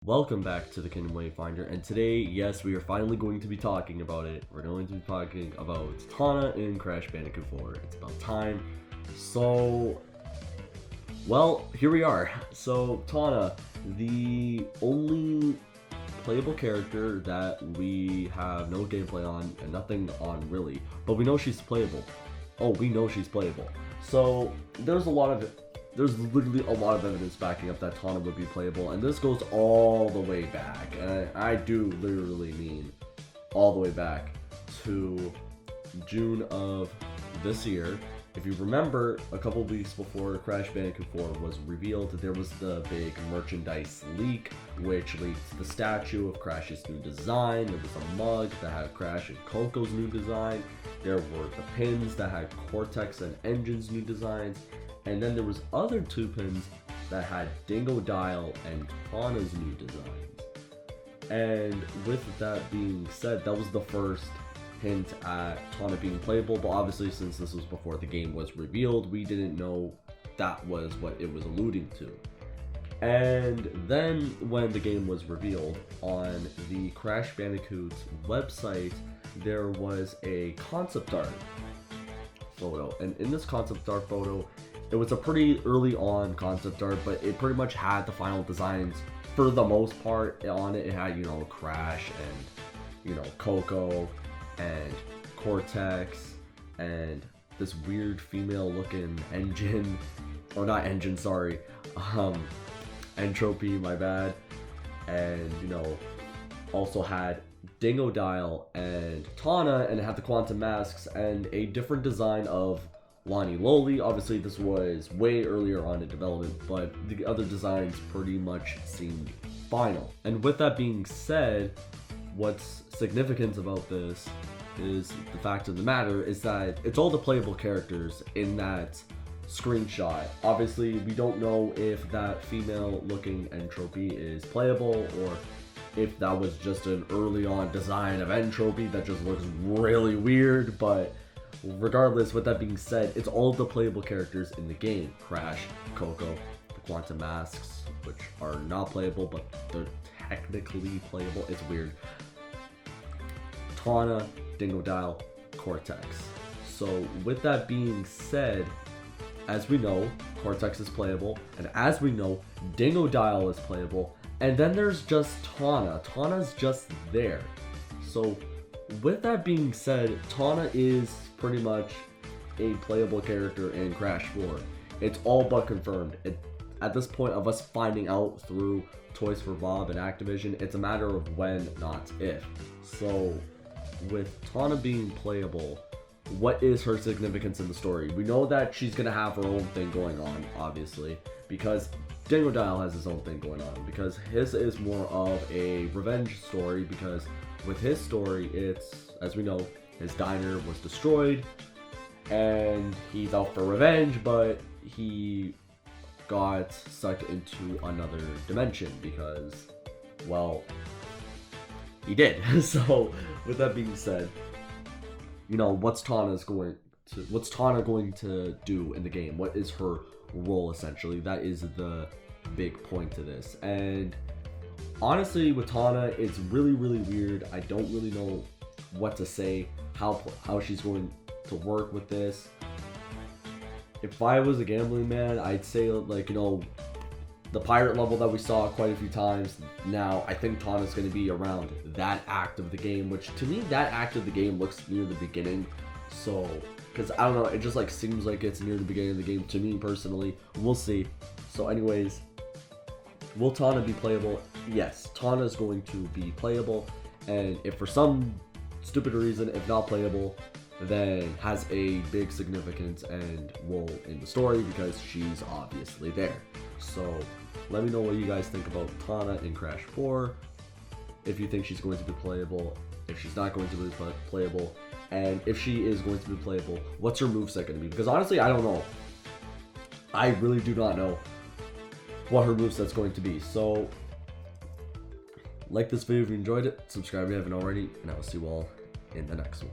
Welcome back to the Kingdom Wayfinder, and today, yes, we are finally going to be talking about it. We're going to be talking about Tawna in Crash Bandicoot 4. It's about time. So, well, here we are. So, Tawna, the only playable character that we have no gameplay on and nothing on really, but we know she's playable. Oh, we know she's playable. So, there's literally a lot of evidence backing up that Tawna would be playable, and this goes all the way back, and I do literally mean all the way back to June of this year. If you remember, a couple weeks before Crash Bandicoot 4 was revealed, there was the big merchandise leak, which leaked the statue of Crash's new design. There was a mug that had Crash and Coco's new design. There were the pins that had Cortex and Engine's new designs. And then there was other two pins that had Dingodile and Tawna's new designs. And with that being said, that was the first hint at Tawna being playable, but obviously since this was before the game was revealed, we didn't know that was what it was alluding to. And then when the game was revealed on the Crash Bandicoot website, there was a concept art photo, and in this concept art photo, it was a pretty early on concept art, but it pretty much had the final designs for the most part on it. It had, Crash and, Coco and Cortex and this weird female looking engine, or not engine, sorry, Entropy, my bad. And, also had Dingodile and Tawna, and it had the quantum masks and a different design of Lonnie Loli. Obviously this was way earlier on in development, but the other designs pretty much seemed final. And with that being said, what's significant about this is the fact of the matter is that it's all the playable characters in that screenshot. Obviously we don't know if that female looking Entropy is playable, or if that was just an early on design of Entropy that just looks really weird, but regardless, with that being said, it's all of the playable characters in the game. Crash, Coco, the quantum masks, which are not playable, but they're technically playable. It's weird. Tawna, Dingodile, Cortex. So with that being said, as we know, Cortex is playable, and as we know, Dingodile is playable, and then there's just Tawna. Tawna's just there. So with that being said, Tawna is pretty much a playable character in Crash 4. It's all but confirmed. At this point of us finding out through Toys for Bob and Activision, it's a matter of when, not if. So with Tawna being playable, what is her significance in the story? We know that she's gonna have her own thing going on, obviously, because Dingodile has his own thing going on, because his is more of a revenge story, because with his story, it's, as we know, his diner was destroyed, and he's out for revenge, but he got sucked into another dimension because, well, he did. So, with that being said, what's Tawna going to do in the game? What is her role, essentially? That is the big point to this. And honestly, with Tawna, it's really, really weird. I don't really know what to say, how she's going to work with this. If I was a gambling man, I'd say, the pirate level that we saw quite a few times. Now, I think Tawna's going to be around that act of the game, which to me, that act of the game looks near the beginning. So, because I don't know, it just seems like it's near the beginning of the game to me personally. We'll see. So anyways, will Tawna be playable? Yes, Tawna is going to be playable, and if for some stupid reason, if not playable, then has a big significance and role in the story because she's obviously there. So let me know what you guys think about Tawna in Crash 4, if you think she's going to be playable, if she's not going to be playable, and if she is going to be playable, what's her moveset going to be? Because honestly, I don't know. I really do not know what her moveset's going to be. So like this video if you enjoyed it, subscribe if you haven't already, and I will see you all in the next one.